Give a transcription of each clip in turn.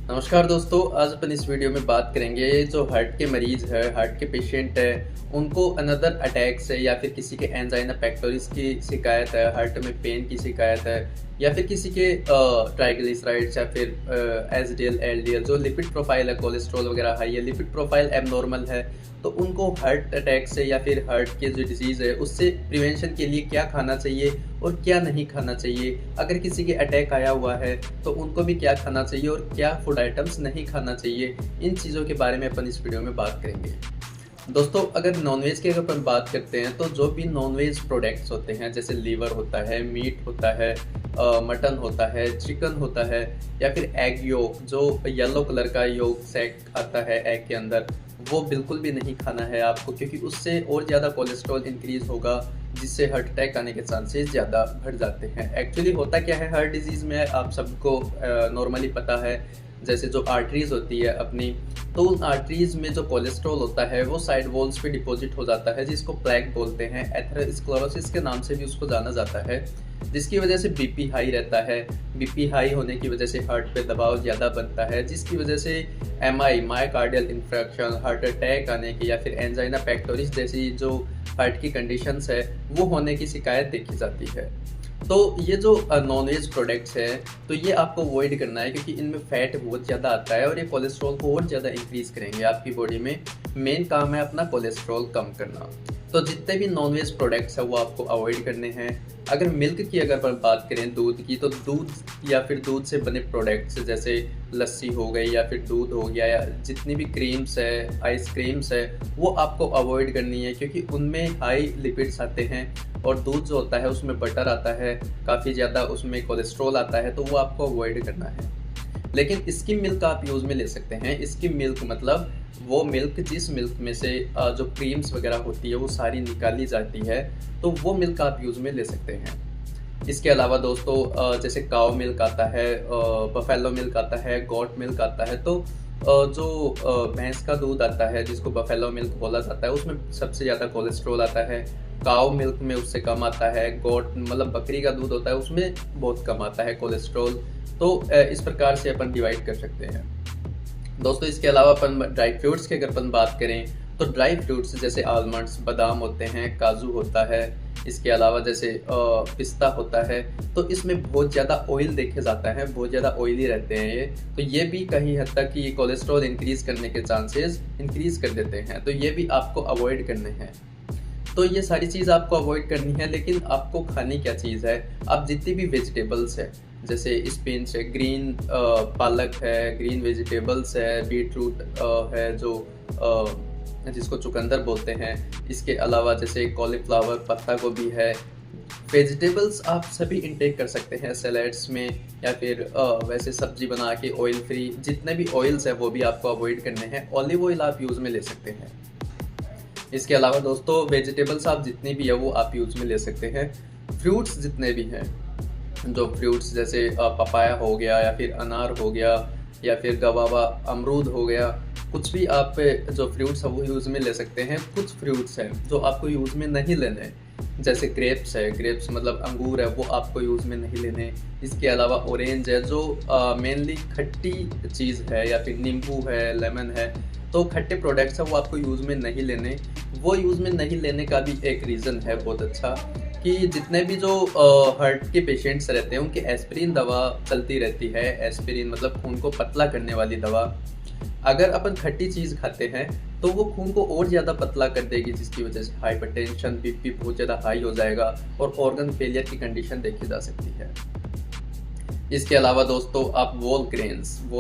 नमस्कार दोस्तों, आज अपन इस वीडियो में बात करेंगे जो हार्ट के मरीज है, हार्ट के पेशेंट है, उनको अनदर अटैक से या फिर किसी के एंजाइना पेक्टोरिस की शिकायत है, हार्ट में पेन की शिकायत है या फिर किसी के ट्राइग्लिसराइड्स या फिर एसडीएल एलडीएल जो लिपिड प्रोफाइल है, कोलेस्ट्रॉल वगैरह हाई है, लिपिड प्रोफाइल एबनॉर्मल है, तो उनको हार्ट अटैक से या फिर हार्ट के जो डिजीज़ है उससे प्रिवेंशन के लिए क्या खाना चाहिए और क्या नहीं खाना चाहिए। अगर किसी के अटैक आया हुआ है तो उनको भी क्या खाना चाहिए और क्या फूड आइटम्स नहीं खाना चाहिए, इन चीज़ों के बारे में अपन इस वीडियो में बात करेंगे। दोस्तों, अगर नॉनवेज की अगर अपन बात करते हैं तो जो भी नॉनवेज प्रोडक्ट्स होते हैं जैसे लीवर होता है, मीट होता है, मटन होता है, चिकन होता है या फिर एग योक जो येलो कलर का योक सैक आता है एग के अंदर, वो बिल्कुल भी नहीं खाना है आपको, क्योंकि उससे और ज़्यादा कोलेस्ट्रॉल इंक्रीज होगा जिससे हार्ट अटैक आने के चांसेस ज़्यादा बढ़ जाते हैं। एक्चुअली होता क्या है हार्ट डिजीज़ में, आप सबको नॉर्मली पता है, जैसे जो आर्टरीज होती है अपनी, तो उन आर्टरीज में जो कोलेस्ट्रॉल होता है वो साइड वॉल्स पे डिपॉजिट हो जाता है जिसको प्लेक बोलते हैं, एथेरोस्क्लेरोसिस के नाम से भी उसको जाना जाता है, जिसकी वजह से बीपी हाई रहता है। बीपी हाई होने की वजह से हार्ट पे दबाव ज़्यादा बनता है, जिसकी वजह से MI myocardial infraction, heart attack आने की या फिर एंजाइना पेक्टोरिस जैसी जो हार्ट की कंडीशंस है वो होने की शिकायत देखी जाती है। तो ये जो नॉनवेज प्रोडक्ट्स हैं तो ये आपको अवॉइड करना है, क्योंकि इनमें फैट बहुत ज़्यादा आता है और ये कोलेस्ट्रॉल को और ज़्यादा इंक्रीज़ करेंगे आपकी बॉडी में। मेन काम है अपना कोलेस्ट्रॉल कम करना। तो जितने भी नॉनवेज प्रोडक्ट्स हैं वो आपको अवॉइड करने हैं। अगर मिल्क की अगर अपन बात करें, दूध की, तो दूध या फिर दूध से बने प्रोडक्ट्स जैसे लस्सी हो गई या फिर दूध हो गया या जितनी भी क्रीम्स है, आइसक्रीम्स है, वो आपको अवॉइड करनी है, क्योंकि उनमें हाई लिपिड्स आते हैं और दूध जो होता है उसमें बटर आता है, काफ़ी ज़्यादा उसमें कोलेस्ट्रॉल आता है, तो वो आपको अवॉइड करना है। लेकिन स्किम मिल्क आप यूज़ में ले सकते हैं। स्किम मिल्क मतलब वो मिल्क जिस मिल्क में से जो क्रीम्स वगैरह होती है वो सारी निकाली जाती है, तो वो मिल्क आप यूज़ में ले सकते हैं। इसके अलावा दोस्तों जैसे काऊ मिल्क आता है, बफेलो मिल्क आता है, गोट मिल्क आता है, तो जो भैंस का दूध आता है जिसको बफेलो मिल्क बोला जाता है उसमें सबसे ज़्यादा कोलेस्ट्रॉल आता है। काऊ मिल्क में उससे कम आता है। गोट मतलब बकरी का दूध होता है उसमें बहुत कम आता है कोलेस्ट्रॉल। तो इस प्रकार से अपन डिवाइड कर सकते हैं दोस्तों। इसके अलावा अपन ड्राई फ्रूट्स की अगर अपन बात करें तो ड्राई फ्रूट्स जैसे आलमंड्स, बादाम होते हैं, काजू होता है, इसके अलावा जैसे पिस्ता होता है, तो इसमें बहुत ज़्यादा ऑयल देखे जाता है, बहुत ज़्यादा ऑयली रहते हैं ये, तो ये भी कहीं हद तक ये कोलेस्ट्रॉल इंक्रीज़ करने के चांसेस इंक्रीज़ कर देते हैं, तो ये भी आपको अवॉइड करने हैं। तो ये सारी चीज़ आपको अवॉइड करनी है, लेकिन आपको खानी क्या चीज़ है, आप जितनी भी वेजिटेबल्स है जैसे स्पिनच है, ग्रीन पालक है, ग्रीन वेजिटेबल्स है, बीटरूट है जो जिसको चुकंदर बोलते हैं, इसके अलावा जैसे कॉलीफ्लावर, पत्ता गोभी है, वेजिटेबल्स आप सभी इंटेक कर सकते हैं सैलेड्स में या फिर वैसे सब्जी बना के ऑयल फ्री। जितने भी ऑयल्स है वो भी आपको अवॉइड करने हैं। ऑलिव ऑयल आप यूज़ में ले सकते हैं। इसके अलावा दोस्तों वेजिटेबल्स आप जितनी भी है वो आप यूज़ में ले सकते हैं। फ्रूट्स जितने भी हैं, जो फ्रूट्स जैसे पपाया हो गया या फिर अनार हो गया या फिर गवावा अमरूद हो गया, कुछ भी आप जो फ्रूट्स है वो यूज़ में ले सकते हैं। कुछ फ्रूट्स हैं जो आपको यूज़ में नहीं लेने, जैसे ग्रेप्स है, ग्रेप्स मतलब अंगूर है, वो आपको यूज़ में नहीं लेने। इसके अलावा ऑरेंज है जो मेनली खट्टी चीज़ है, या फिर नींबू है, लेमन है, तो खट्टे प्रोडक्ट्स है वो आपको यूज़ में नहीं लेने। वो यूज़ में नहीं लेने का भी एक रीज़न है बहुत अच्छा, कि जितने भी जो हार्ट के पेशेंट्स रहते हैं उनकी एस्पिरिन दवा चलती रहती है। एस्पिरिन मतलब खून को पतला करने वाली दवा। अगर अपन खट्टी चीज़ खाते हैं तो वो खून को और ज़्यादा पतला कर देगी, जिसकी वजह से हाइपरटेंशन, बीपी बहुत ज़्यादा हाई हो जाएगा और ऑर्गन फेलियर की कंडीशन देखी जा सकती है। इसके अलावा दोस्तों आप वोल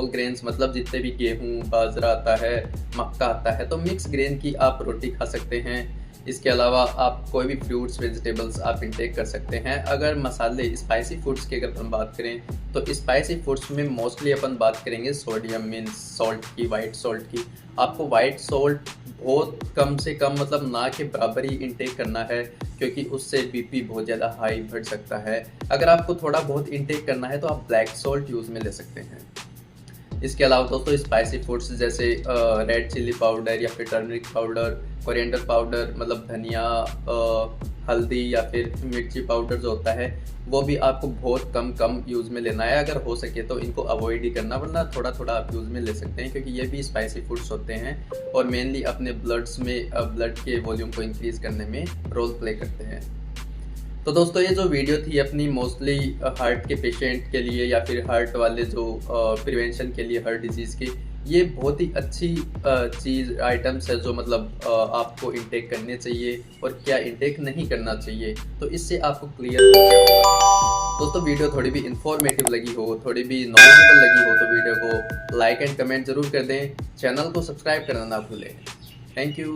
ग्रेन्स मतलब जितने भी गेहूँ, बाजरा आता है, मक्का आता है, तो मिक्स ग्रेन की आप रोटी खा सकते हैं। इसके अलावा आप कोई भी फ्रूट्स, वेजिटेबल्स आप इंटेक कर सकते हैं। अगर मसाले, स्पाइसी फूड्स की अगर अपन बात करें तो स्पाइसी फूड्स में मोस्टली अपन बात करेंगे सोडियम मीन्स सॉल्ट की, वाइट सॉल्ट की। आपको वाइट सॉल्ट बहुत कम से कम मतलब ना के बराबर ही इंटेक करना है, क्योंकि उससे बीपी बहुत ज़्यादा हाई बढ़ सकता है। अगर आपको थोड़ा बहुत इंटेक करना है तो आप ब्लैक सॉल्ट यूज़ में ले सकते हैं। इसके अलावा दोस्तों स्पाइसी फूड्स जैसे रेड चिल्ली पाउडर या फिर टर्मरिक पाउडर, कोरिएंडर पाउडर मतलब धनिया, हल्दी या फिर मिर्ची पाउडर जो होता है वो भी आपको बहुत कम यूज़ में लेना है। अगर हो सके तो इनको अवॉइड ही करना, वरना थोड़ा थोड़ा आप यूज़ में ले सकते हैं, क्योंकि ये भी स्पाइसी फूड्स होते हैं और मेनली अपने ब्लड के वॉल्यूम को इंक्रीज़ करने में रोल प्ले करते हैं। तो दोस्तों ये जो वीडियो थी अपनी मोस्टली हार्ट के पेशेंट के लिए या फिर हार्ट वाले जो प्रिवेंशन के लिए हार्ट डिजीज़ की, ये बहुत ही अच्छी चीज़ आइटम्स है जो मतलब आपको इंटेक करने चाहिए और क्या इंटेक नहीं करना चाहिए, तो इससे आपको क्लियर हो जाएगा। दोस्तों वीडियो थोड़ी भी इंफॉर्मेटिव लगी हो, थोड़ी भी नॉलेजेबल लगी हो तो वीडियो को लाइक एंड कमेंट ज़रूर कर दें। चैनल को सब्सक्राइब करना ना भूलें। Thank you.